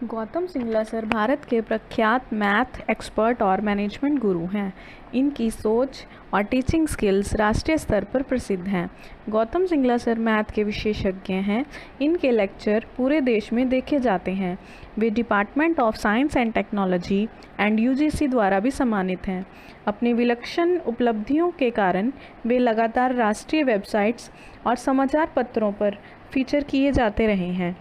Gautam Singla sir Bharat के प्रख्यात math expert और मैनेजमेंट गुरु हैं। इनकी सोच और टीचिंग स्किल्स राष्ट्रीय स्तर पर प्रसिद्ध हैं। गौतम सिंगला सर मैथ के विशेषज्ञ हैं। इनके लेक्चर पूरे देश में देखे जाते हैं। वे department of science and technology and UGC द्वारा भी सम्मानित हैं। अपनी विलक्षण उपलब्धियों के कारण वे लगातार राष्ट्रीय वेबसाइट्स और समाचार पत्रों पर फीचर किए जाते रहे हैं।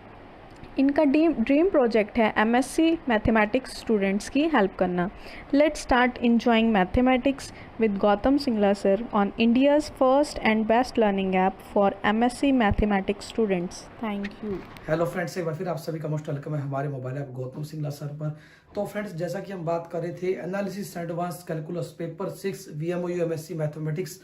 इनका ड्रीम प्रोजेक्ट है एमएससी मैथमेटिक्स स्टूडेंट्स की हेल्प करना। Let's start enjoying mathematics with Gautam Singla sir on India's first and best learning app for MSc mathematics students. Thank you. Hello friends, एक बार फिर आप सभी का मोस्ट वेलकम है हमारे mobile app Gautam Singla sir पर। तो फ्रेंड्स, जैसा कि हम बात कर रहे थे analysis advance calculus paper 6 VMOU MSc mathematics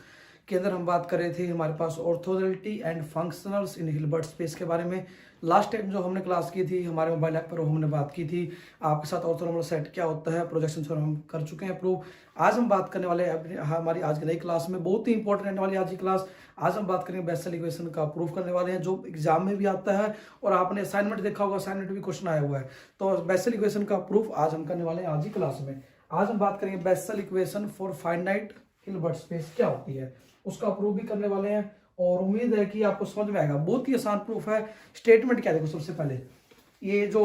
के अंदर हम बात कर रहे थे हमारे पास orthogonality and functionals in Hilbert space के बारे में। लास्ट टाइम जो हमने क्लास की थी हमारे मोबाइल ऐप पर वो हमने बात की थी आपके साथ ऑर्थोनॉर्मल सेट क्या होता है, प्रोजेक्शन से हम कर चुके हैं प्रूव। आज हम बात करने वाले हमारी आज की नई क्लास में बहुत ही इंपॉर्टेंट रहने वाली आज की क्लास। आज हम बात करेंगे बेसल इक्वेशन का प्रूफ करने वाले हैं जो एग्जाम में भी आता है और आपने असाइनमेंट देखा होगा, असाइनमेंट भी क्वेश्चन आया हुआ है। तो बेसल इक्वेशन का प्रूफ आज हम करने वाले हैं आज की क्लास में। आज हम बात करेंगे Bessel equation for finite Hilbert space क्या होती है, उसका प्रूफ भी करने वाले हैं और उम्मीद है कि आपको समझ में आएगा। बहुत ही आसान प्रूफ है। स्टेटमेंट क्या देखो, सबसे पहले ये जो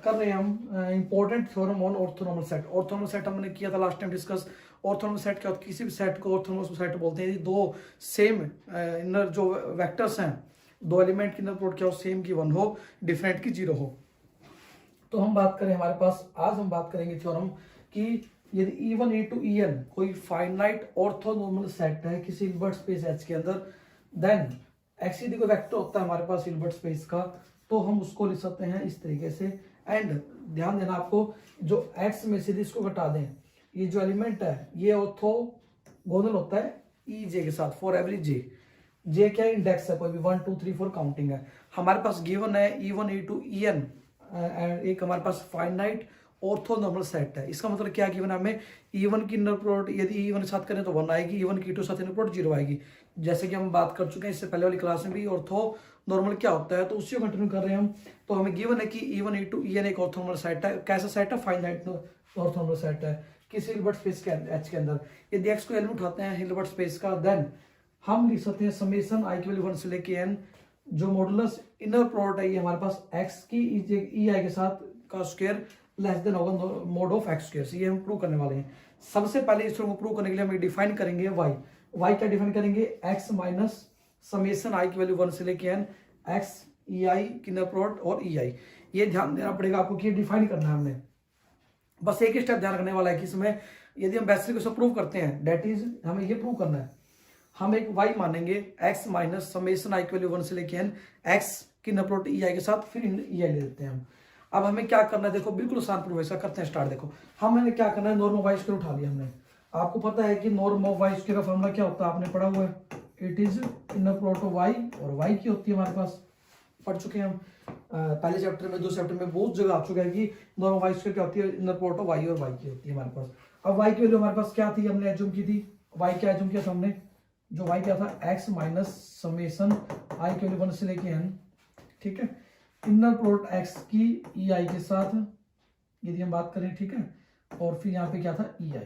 कर रहे हैं हम important theorem on orthonormal set. Orthonormal set हमने किया था last time discuss. Orthonormal set क्या होता है, किसी भी सेट को ऑर्थोनॉर्मल सेट बोलते हैं। दो सेम इनर जो वेक्टर्स हैं, दो एलिमेंट की इनर प्रोडक्ट क्या हो, सेम की 1 हो, डिफरेंट की 0 हो। तो हम बात करें हमारे पास आज हम बात करेंगे थ्योरम कि यदि E1 E2 En कोई फाइनाइट ऑर्थोनॉर्मल सेट है किसी हिल्बर्ट स्पेस H के अंदर, देन x कोई वेक्टर होता है हमारे पास हिल्बर्ट स्पेस का, तो हम उसको लिख सकते हैं इस तरीके से। एंड ध्यान देना आपको, जो x में से इसको घटा दें, ये जो एलिमेंट है ये ऑर्थोगोनल होता है EJ के साथ फॉर एवरी जे क्या इंडेक्स है, कोई भी 1 2 3 4 काउंटिंग है। हमारे पास गिवन है E1 E2 En एंड एक हमारे पास फाइनाइट ऑर्थोनॉर्मल सेट है। इसका मतलब क्या गिवन है हमें, E1 की इनर प्रोडक्ट यदि E1 के साथ करें तो 1 आएगी, E1 की E2 साथ इनर प्रोडक्ट 0 आएगी। जैसे कि हम बात कर चुके हैं इससे पहले वाली क्लास में भी ऑर्थोनॉर्मल क्या होता है, तो उसी को कंटिन्यू कर रहे हैं हम। तो हमें गिवन है कि E1 E2 En एक ऑर्थोनॉर्मल सेट है। कैसा सेट है, फाइनाइट ऑर्थोनॉर्मल सेट है किसी हिल्बर्ट स्पेस के H के अंदर। यदि x को एलिमेंट उठाते हैं हिल्बर्ट स्पेस का, देन हम लिख सकते हैं समेशन i की वैल्यू 1 से लेके n, जो मॉडुलस इनर प्रोडक्ट है ये हमारे पास x की ei के साथ का स्क्वायर लेस देन होगा मोड ऑफ एक्स स्क्वायर। ये हम प्रूव करने वाले हैं। सबसे पहले इस को प्रूव करने के लिए हम डिफाइन करेंगे y क्या डिफाइन करेंगे, x माइनस समेशन i की वैल्यू 1 से लेके n x ei की इनर प्रोडक्ट और ei। ये ध्यान देना पड़ेगा आपको कि ये डिफाइन करना है हमने। बस एक ही स्टेप ध्यान रखने वाला है कि इसमें यदि हम बेसिक को प्रूव करते हैं, दैट इज हमें ये प्रूव करना है, हम एक y मानेंगे x माइनस समेशन i की वैल्यू 1 से लेके n x की इनर प्रोडक्ट ei के साथ, फिर ei ले लेते हैं हम। अब हमें क्या करना है, देखो बिल्कुल आसान प्रूफ है, इसका करते हैं स्टार्ट। देखो हमने क्या करना है, नॉर्म ऑफ वाई स्क्वायर उठा लिया हमने। आपको पता है कि नॉर्म ऑफ वाई स्क्वायर का फॉर्मूला क्या होता है, आपने पढ़ा हुआ है, it is inner product of Y, और वाई की होती है हमारे पास, पढ़ चुके हैं हम पहले चैप्टर में, 2 चैप्टर में बहुत जगह आ चुका है कि नॉर्म ऑफ वाई स्क्वायर क्या होती है, इनर प्रोडक्ट ऑफ वाई और वाई की होती है हमारे पास। अब वाई की वैल्यू हमारे पास क्या थी, हमने एज्यूम की थी, वाई क्या एज्यूम किया था हमने, जो वाई क्या था, एक्स माइनस समेशन आई की वैल्यू 1 से लेके n, ठीक है, इनर प्रोडक्ट x की ei के साथ यदि हम बात करें, ठीक है, और फिर यहाँ पे क्या था ei,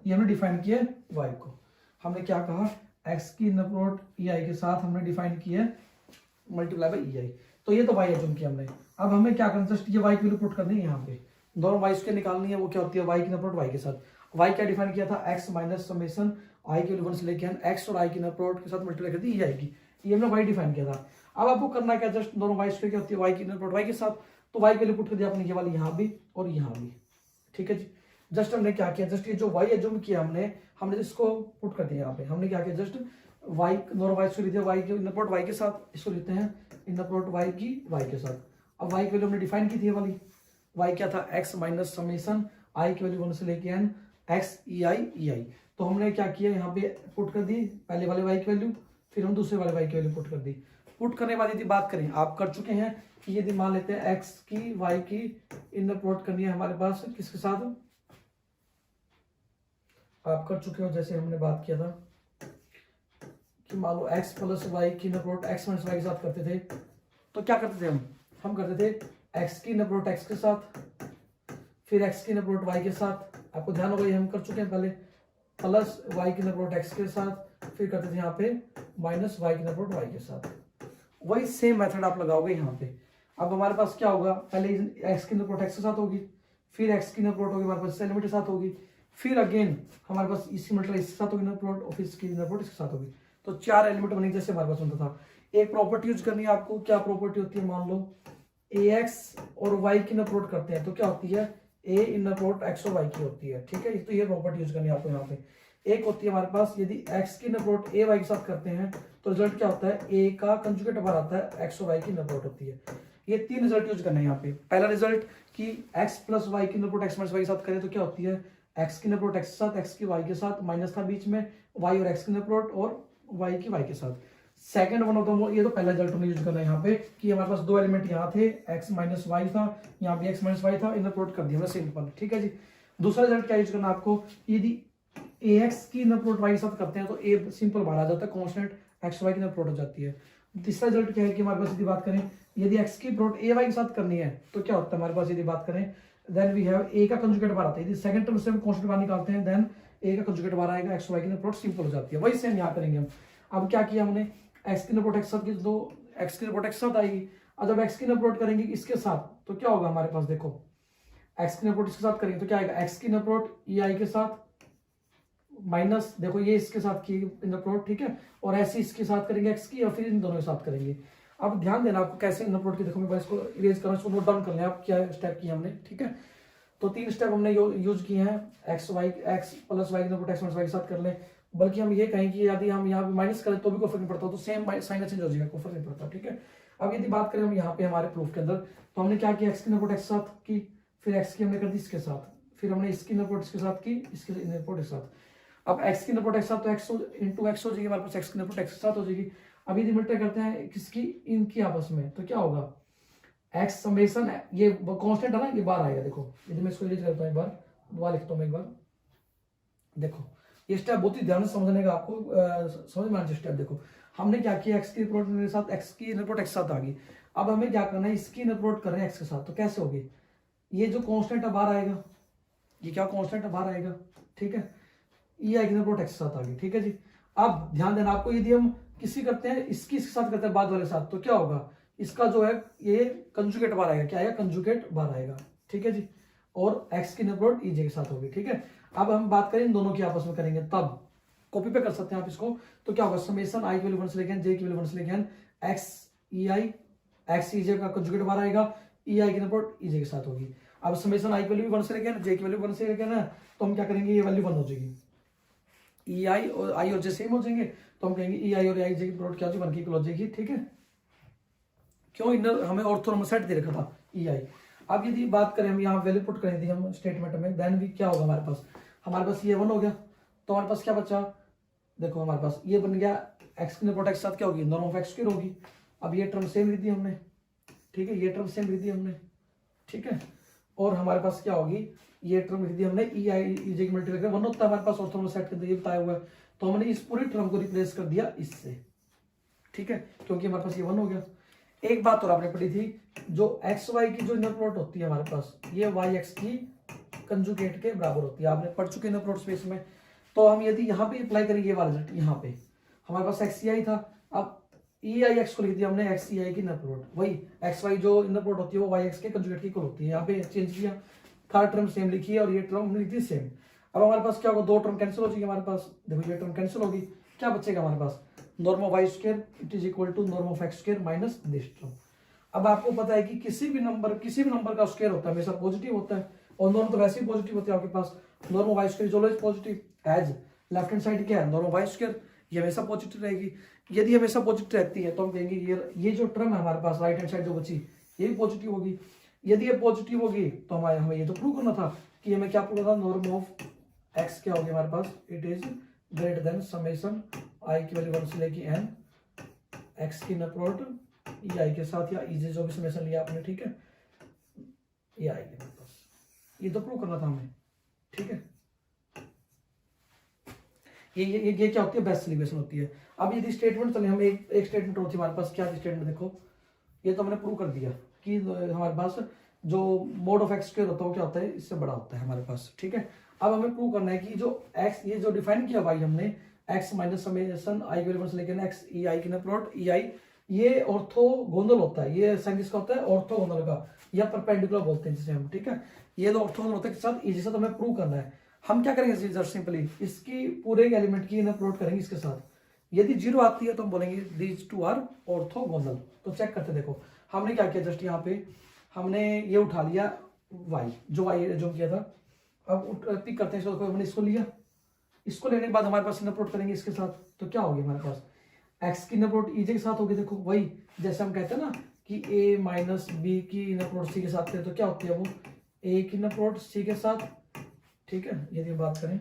ये हमने डिफाइन किया है y को। हमने क्या कहा, x की इनर प्रोडक्ट ei के साथ हमने डिफाइन किया है मल्टीप्लाई बाय ei। तो ये तो y एज्यूम किया हमने। अब हमें क्या करना, जस्ट ये y की वैल्यू पुट करनी है यहाँ पे, दोनों y स्क्वायर निकालनी है, वो क्या होती है y की इनर प्रोडक्ट y के साथ। y क्या डिफाइन किया था, x माइनस समेशन i की वैल्यू 1 से लेके n x और i की इनर प्रोडक्ट के साथ मल्टीप्लाई कर दी ei की, ये हमने y डिफाइन किया था। अब आपको करना क्या, जस्ट दोनों वाई स्क्वायर क्या होती है, वाई की इनर प्रोडक्ट वाई के साथ, तो वाई के लिए पुट कर दिया आपने, ये वाली यहाँ भी और यहाँ भी, ठीक है जी। जस्ट हमने क्या किया, जस्ट ये जो वाई एज्यूम किया हमने इसको पुट कर दिया यहाँ पे। हमने क्या किया, जस्ट वाई दोनों वाई स्क्वायर दिया, वाई के इनर प्रोडक्ट वाई के साथ, इसको लेते हैं इनर प्रोडक्ट वाई की वाई के साथ। अब वाई की वैल्यू हमने डिफाइन की थी वाली, वाई क्या था, एक्स माइनस समेशन आई की वैल्यू 1 से लेके n एक्स ei। तो हमने क्या किया, यहाँ पे पुट कर दी पहले वाले वाई की वैल्यू, फिर हम दूसरे वाले वाई की वैल्यू पुट कर दी। पुट करने बाद यदि बात करें, आप कर चुके हैं कि यदि मान लेते हैं x की y की इनर प्रोडक्ट करनी है हमारे पास किसके साथ, आप कर चुके हो, जैसे हमने बात किया था कि मान लो x प्लस वाई की inner product x minus Y के साथ करते थे, तो क्या करते थे हम करते थे एक्स की इनर प्रोडक्ट एक्स के साथ, फिर एक्स की इनर प्रोडक्ट वाई के साथ, आपको ध्यान होगा ये हम कर चुके हैं पहले, प्लस वाई की इनर प्रोडक्ट एक्स के साथ, फिर करते थे यहाँ पे माइनस वाई की इनर प्रोडक्ट वाई के साथ। वही सेम मेथड आप लगाओगे यहाँ पे। अब हमारे पास क्या होगा, पहले एक्स की इनर प्रोडक्ट एक्स के साथ होगी, फिर एक्स की इनर प्रोडक्ट होगी हमारे पास इस एलिमेंट के साथ होगी, फिर अगेन हमारे पास इसकी मतलब इसके साथ होगी इनर प्रोडक्ट, और फिर इसकी इनर प्रोडक्ट इसके साथ होगी। तो 4 एलिमेंट बनेंगे जैसे हमारे पास होता था। एक प्रॉपर्टी यूज करनी है आपको, क्या प्रॉपर्टी होती है, मान लो ए एक्स और वाई की इनर प्रोडक्ट करते हैं तो क्या होती है, ए इनर प्रोडक्ट एक्स और वाई की होती है, ठीक है। तो ये प्रॉपर्टी यूज करनी है आपको यहाँ पे। एक होती है हमारे पास, यदि एक्स की इनर प्रोडक्ट ए वाई के साथ करते हैं तो रिजल्ट क्या होता है, ए का कंजुगेट बार आता है, एक्स और वाई की इनर प्रोडक्ट होती है। ये 3 रिजल्ट यूज करना है यहाँ पे। पहला रिजल्ट कि एक्स प्लस वाई की inner product X minus Y के साथ करें तो क्या होती है, एक्स की इनर प्रोडक्ट एक्स के साथ, एक्स की वाई के साथ, माइनस था बीच में, वाई और एक्स की इनर प्रोडक्ट और वाई की वाई के साथ। सेकंड वन होता है, ये तो पहला रिजल्ट हमने यूज करना है यहाँ पे कि हमारे पास 2 एलिमेंट यहाँ थे, एक्स माइनस वाई था, यहाँ पे एक्स माइनस वाई था, इनर प्रोडक्ट कर दिया हमने सिंपल, ठीक है जी। दूसरा रिजल्ट क्या यूज करना है आपको, यदि ए एक्स की इनर प्रोडक्ट वाई के साथ करते हैं तो ए सिंपल बाहर आ जाता है, कॉन्स्टेंट एक्स वाई की इनर प्रोडक्ट हो जाती है। तीसरा रिजल्ट क्या है कि हमारे पास यदि बात करें, यदि एक्स की प्रोडक्ट ए वाई के साथ करनी है तो क्या होता है हमारे पास, यदि बात करें देन वी हैव ए का कंजुगेट बार आता है, यदि सेकंड टर्म से हम कॉन्स्टेंट बार निकालते हैं देन ए का कंजुगेट बार आएगा, एक्स वाई की इनर प्रोडक्ट सिंपल हो जाती है। वही सेम यहाँ करेंगे हम। अब क्या किया हमने, एक्स की इनर प्रोडक्ट साथ की, दो एक्स की इनर प्रोडक्ट साथ आएगी। और जब एक्स की इनर प्रोडक्ट करेंगे इसके साथ तो क्या होगा हमारे पास, देखो एक्स की इनर प्रोडक्ट इसके साथ करेंगे तो क्या आएगा, एक्स की इनर प्रोडक्ट ई आई के साथ माइनस, देखो ये इसके साथ की इनर प्रोडक्ट, ठीक है, और ऐसे इसके साथ करेंगे एक्स की, और फिर इन दोनों के साथ करेंगे। अब ध्यान देना आपको कैसे इनर प्रोडक्ट की, देखो मैं इसको इरेज करना, इसको नोट डाउन कर लें आप क्या स्टेप किए हमने, ठीक है। तो 3 स्टेप हमने यूज किए हैं, X Y X plus Y inner product X minus Y के साथ कर लें, बल्कि हम ये कहें कि यदि हम यहाँ पे माइनस करें तो भी कोई फर्क नहीं पड़ता, तो सेम साइन चेंज हो जाएगा, कोई फर्क नहीं पड़ता, ठीक है। अब यदि बात करें हम यहाँ पे हमारे प्रूफ के अंदर, तो हमने क्या किया, एक्स की इनर प्रोडक्ट एक्स साथ की, फिर एक्स की हमने कर दी इसके साथ, फिर हमने इसकी इनर प्रोडक्ट इसके साथ की, इसके इनर प्रोडक्ट के साथ। अब एक्स की इनर प्रोडक्ट साथ तो एक्स इंटू एक्स हो जाएगी हमारे पास, एक्स की इनर प्रोडक्ट के साथ हो जाएगी। अब यदि मल्टीप्लाई करते हैं किसकी, इनकी आपस में, तो क्या होगा, एक्स समेशन, ये कांस्टेंट है ना, ये बार आएगा। देखो यदि मैं इसको इरेज करता हूं, एक बार दोबारा लिखता हूं मैं एक बार, देखो ये स्टेप बहुत ही ध्यान से समझने का आपको समझ में आना स्टेप। देखो हमने क्या किया, एक्स की प्रोडक्ट के साथ एक्स की इनर प्रोडक्ट साथ आ गई। अब हमें क्या करना है, इसकी इनर प्रोडक्ट कर रहे हैं एक्स के साथ, तो कैसे होगी, ये जो कांस्टेंट है बाहर आएगा, ये क्या कांस्टेंट है बाहर आएगा, ठीक है, ये आएगी इनर प्रोडक्ट के साथ आ गई, ठीक है जी। अब ध्यान देना आपको, यदि हम किसी करते हैं इसकी इसके साथ करते हैं बाद वाले साथ, तो क्या होगा, इसका जो है ये कंजुगेट बार आएगा, क्या आएगा, कंजुगेट बार आएगा, ठीक है जी, और एक्स की इनर प्रोडक्ट ईजे के साथ होगी, ठीक है। अब हम बात करें इन दोनों की आपस में करेंगे, तब कॉपी पे कर सकते हैं आप इसको, तो क्या होगा, समेशन आई की वैल्यू 1 से लेके जे की वैल्यू 1 से लेके एक्स ई आई, एक्स ईजे का कंजुगेट बार आएगा, ई आई की इनर प्रोडक्ट ईजे के साथ होगी। अब समेशन आई की वैल्यू 1 से लेके जे की वैल्यू 1 से लेके ना, तो हम क्या करेंगे, ये वैल्यू 1 हो जाएगी, ई आई और जे सेम हो जाएंगे, तो हम कहेंगे ई आई और आई जे की प्रोडक्ट क्या हो जाएगी, 1 की इक्वल हो जाएगी, ठीक है। क्यों, इनर हमें ऑर्थोनॉमस सेट दे रखा था ई आई। अब यदि बात करें हम यहाँ वैल्यू पुट करें थी हम स्टेटमेंट में, देन भी क्या होगा हमारे पास ये 1 हो गया, तो हमारे पास क्या बचा, देखो हमारे पास ये बन गया, एक्स की प्रोडक्ट साथ क्या होगी, नॉर्म ऑफ एक्स स्क्वायर होगी। अब ये टर्म सेम लिख दी हमने, ठीक है, ये टर्म सेम लिख दी हमने, ठीक है, और हमारे पास क्या होगी, ये टर्म लिख दी हमने, ई आई ई जे की मल्टीप्लाई करके 1 होता है हमारे पास ऑर्थोनॉमस सेट के अंदर, ये बताया हुआ है, तो हमने इस पूरी टर्म को रिप्लेस कर दिया इससे, ठीक है, क्योंकि हमारे पास ये 1 हो गया। एक बात और आपने पढ़ी थी, जो एक्स वाई की जो इनर प्रोडक्ट होती है हमारे पास, ये वाई एक्स की कंजुगेट के बराबर होती है, आपने पढ़ चुके इनर प्रोडक्ट स्पेस में। तो हम यदि यहाँ पे अप्लाई करेंगे ये वाला रिजल्ट, यहाँ पे हमारे पास एक्स ई आई था, अब ई आई एक्स को लिख दिया हमने एक्स ई आई की इनर प्रोडक्ट, वही एक्स वाई जो इनर प्रोडक्ट होती है वो वाई एक्स के कंजुगेट की इक्वल होती है, यहाँ पे चेंज किया, थर्ड टर्म सेम लिखी है और ये टर्म हमने लिख दी सेम। अब हमारे पास क्या होगा, 2 टर्म कैंसिल हो जाएगी हमारे पास, देखो ये टर्म कैंसिल होगी, क्या बचेगा हमारे पास, norm of Y square it is equal to norm of X square minus this term. अब आपको पता है कि किसी भी नंबर का स्क्वायर होता है हमेशा पॉजिटिव होता है, और नॉर्म तो वैसे ही पॉजिटिव होते हैं आपके पास, norm of Y square is always positive, as left hand side क्या है, नॉर्म ऑफ वाई स्क्वायर, ये हमेशा पॉजिटिव रहेगी। यदि हमेशा पॉजिटिव रहती है तो हम कहेंगे ये जो टर्म है हमारे पास राइट हैंड साइड जो बची ये भी पॉजिटिव होगी। यदि ये पॉजिटिव होगी तो हमें ये तो प्रूव करना था कि हमें क्या प्रूव करना था, नॉर्म ऑफ एक्स क्या होगी हमारे पास, it is greater than summation I की वैल्यू 1 से लेके एन एक्स की इनर प्रोडक्ट ई आई के साथ, या इजे जो भी समेशन लिया आपने, ठीक है, ये आएगी हमारे पास, ये तो प्रूव करना था हमें, ठीक है। ये क्या होती है, बेस्ट सॉल्यूशन होती है। अब यदि स्टेटमेंट चले, हम एक स्टेटमेंट होती है हमारे पास, क्या स्टेटमेंट, देखो ये तो हमने प्रूव कर दिया, कि हमारे पास जो मोड ऑफ एक्स स्क्वायर होता है वो क्या होता है, इससे बड़ा होता है हमारे पास। ठीक है, अब हमें प्रूव करना है कि जो एक्स, ये जो डिफाइन किया भाई हमने एक्स माइनस समेशन आई के से लेकर एक्स ई आई की ना प्लॉट ई आई, ये ऑर्थोगोनल होता है। ये साइन किसका होता है, ऑर्थोगोनल का, या परपेंडिकुलर बोलते हैं जिसे हम। ठीक है, ये दो ऑर्थोगोनल होता है, किसके साथ, इसी साथ हमें प्रूव करना है। हम क्या करेंगे जस्ट सिंपली इसकी पूरे एलिमेंट की ना प्लॉट करेंगे इसके साथ। यदि जीरो आती है तो हम बोलेंगे दीज टू आर ऑर्थोगोनल। तो चेक करते देखो, हमने क्या किया, जस्ट यहाँ पे हमने ये उठा लिया y, जो y जो किया था। अब पिक करते हैं इसको, हमने इसको लिया, इसको लेने के बाद हमारे पास इनपुट करेंगे इसके साथ, तो क्या होगी हमारे पास x की इनपुट e के साथ होगी। देखो वही जैसे हम कहते हैं ना कि a माइनस बी की इनपुट c के साथ करें तो क्या होती है वो a की इनपुट c के साथ। ठीक है, यदि हम बात करें,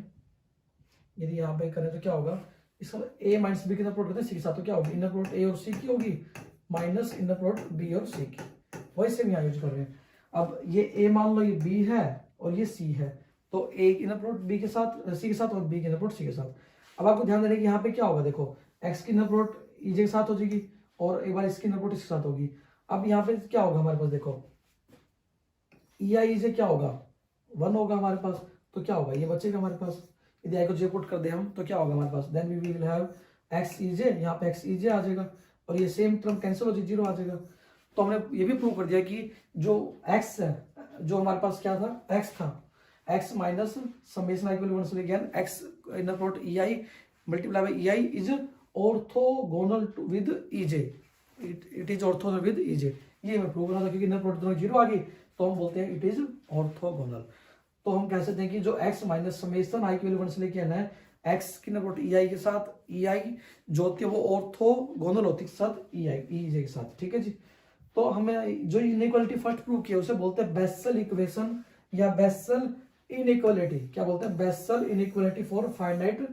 यदि यहाँ पे करें तो क्या होगा, इसका a माइनस बी की इनपुट करते हैं c के साथ, तो क्या होगी इनपुट a और c की होगी माइनस इनपुट b और c की। वही से हम यहाँ यूज कर रहे हैं। अब ये a मान लो ये b है और ये c है, तो a की इनपुट b के साथ c के साथ और b की इनपुट c के साथ। अब आपको ध्यान देने की यहाँ पे क्या होगा, देखो x की इनपुट e के साथ हो जाएगी और एक बार इसकी इनपुट इसके साथ होगी। अब यहाँ पे क्या होगा हमारे पास, देखो e आई से क्या होगा 1 होगा हमारे पास, तो क्या होगा ये बचेगा हमारे पास। यदि आई को जे पुट कर दे हम तो क्या होगा हमारे पास, then we will have x E J, यहाँ पे x ई जे आ जाएगा और ये सेम टर्म कैंसिल हो जाएगा, जीरो आ जाएगा। तो हमने ये भी प्रूव कर दिया कि जो x है, जो हमारे पास क्या था, x था, x minus summation I equal से लेके x input E I multiply by E I is orthogonal with E J, it is orthogonal with E J. ये हमें प्रूव करना था क्योंकि इनपुट दोनों जीरो आ गई, तो हम बोलते हैं इट इज ऑर्थोगोनल। तो हम कह सकते हैं कि जो x minus summation I equal से लेके आना है x की इनपुट ई आई के साथ, ई आई जो होती है वो ऑर्थोगोनल होती है के साथ ई आई ई जे के साथ। ठीक है जी, तो हमें जो इनइक्वालिटी फर्स्ट प्रूव किया उसे बोलते हैं बेसल इक्वेशन या बेसल इनइक्वालिटी। क्या बोलते हैं, Bessel inequality for finite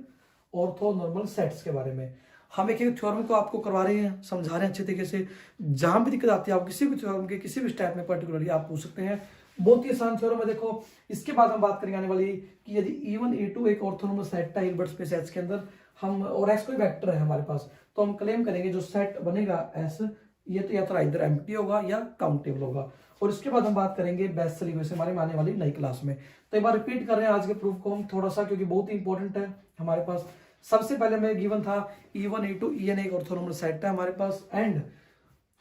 orthonormal sets के बारे में। हम एक एक थ्योरम को आपको करवा रहे हैं, समझा रहे हैं अच्छे तरीके से। जहां भी दिक्कत आती है आप किसी भी थ्योरम के किसी भी स्टेप में पर्टिकुलरली आप पूछ सकते हैं, बहुत ही आसान थ्योरम है। देखो इसके बाद हम बात करेंगे आने वाली कि यदि E1 E2 एक ऑर्थोनॉर्मल सेट है हिल्बर्ट स्पेस H के अंदर, हम और x कोई वेक्टर है हमारे पास, तो हम क्लेम करेंगे जो सेट बनेगा S, ये तो या तो इधर एम्प्टी होगा या काउंटेबल होगा। और इसके बाद हम बात करेंगे बेसल इक्वेशन हमारे में आने वाली नई क्लास में। तो एक बार रिपीट कर रहे हैं आज के प्रूफ को हम थोड़ा सा, क्योंकि बहुत ही इंपॉर्टेंट है हमारे पास। सबसे पहले हमें गिवन था E1 E2 En एक ऑर्थोनॉर्मल सेट है हमारे पास एंड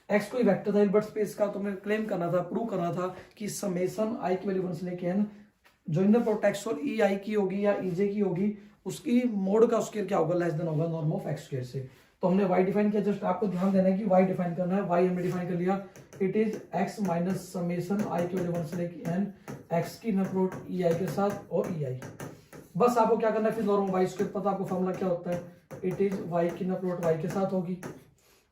x कोई वेक्टर था हिल्बर्ट स्पेस का, तो हमें क्लेम करना था, प्रूव करना था कि समेशन i की वैल्यू 1 से लेके n जो इनर प्रोडक्ट x और e i की होगी या e j की होगी, उसकी मोड का स्क्वायर क्या होगा, लेस देन होगा नॉर्म ऑफ x स्क्वायर से। तो हमने y डिफाइन किया, जस्ट आपको ध्यान देना है कि y डिफाइन करना है। y हमने डिफाइन कर लिया, it is x minus summation i की वैल्यू 1 से लेके n x की इनर प्रोडक्ट e i के साथ और e i। बस आपको क्या करना है, फिर नॉर्म y स्क्वायर पता आपको फॉर्मूला क्या होता है, इट इज y की इनर प्रोडक्ट y के साथ होगी,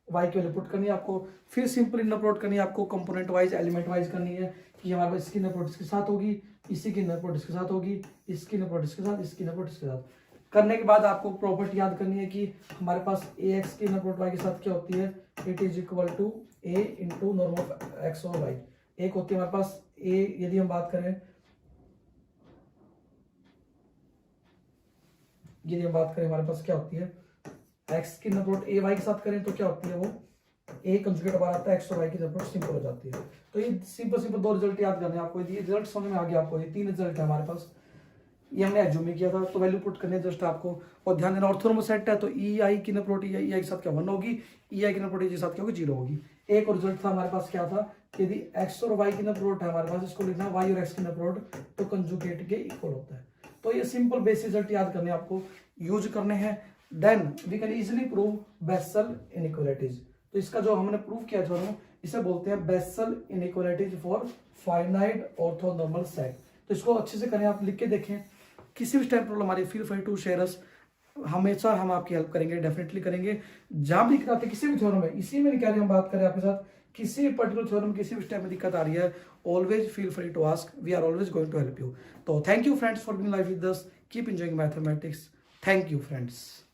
y की वैल्यू पुट करनी है आपको, फिर सिंपल इनर प्रोडक्ट करनी है आपको, कंपोनेंट वाइज एलिमेंट वाइज करनी है कि हमारे पास इसकी इनर प्रोडक्ट इसके साथ होगी, इसी की इनर प्रोडक्ट इसके साथ होगी, इसकी इनर प्रोडक्ट इसके साथ, इसकी इनर प्रोडक्ट इसके साथ। करने के बाद आपको प्रॉपर्टी याद करनी है कि हमारे पास ax की इनर प्रोडक्ट y के साथ क्या होती है, it is equal to a into norm of x और y। एक होती है हमारे पास a, यदि हम बात करें हमारे पास क्या होती है, x की इनर प्रोडक्ट a y के साथ करें तो क्या होती है वो a कंजुगेट बार आता है x और y की इनर प्रोडक्ट सिंपल हो जाती है। तो ये सिंपल दो रिजल्ट याद करने हैं आपको, ये रिजल्ट समझ में आ गया आपको, ये 3 रिजल्ट है हमारे पास, ये हमने एज्यूम किया था, तो वैल्यू पुट करने जस्ट आपको। और ध्यान देना ऑर्थोनॉर्मल सेट है तो ई आई की इनर प्रोडक्ट ई आई के साथ क्या 1 होगी, ई आई की इनर प्रोडक्ट के साथ क्या होगी 0 होगी। एक और रिजल्ट था हमारे पास क्या था, यदि x और y की इनर प्रोडक्ट है हमारे पास, इसको लिखना है y और x की इनर प्रोडक्ट तो कंजुगेट के इक्वल होता है। तो ये सिंपल बेसिक रिजल्ट याद करने आपको, यूज करने हैं, then we can easily prove Bessel inequalities. तो इसका जो हमने प्रूव किया जो इसे बोलते हैं Bessel inequalities for finite orthonormal set. तो इसको अच्छे से करें, आप लिख के देखें, किसी भी टाइम प्रॉब्लम हमारी feel free to share us, हमेशा हम आपकी हेल्प करेंगे, डेफिनेटली करेंगे। जहां भी दिक्कत आती है किसी भी थ्योरम में, इसी में नहीं कह रहे हम बात करें आपके साथ, किसी भी पर्टिकुलर थ्योरम किसी भी स्टेप में दिक्कत आ रही है, always feel free to ask, we are always going to help you. तो thank you friends for being live with us, keep enjoying mathematics, thank you friends.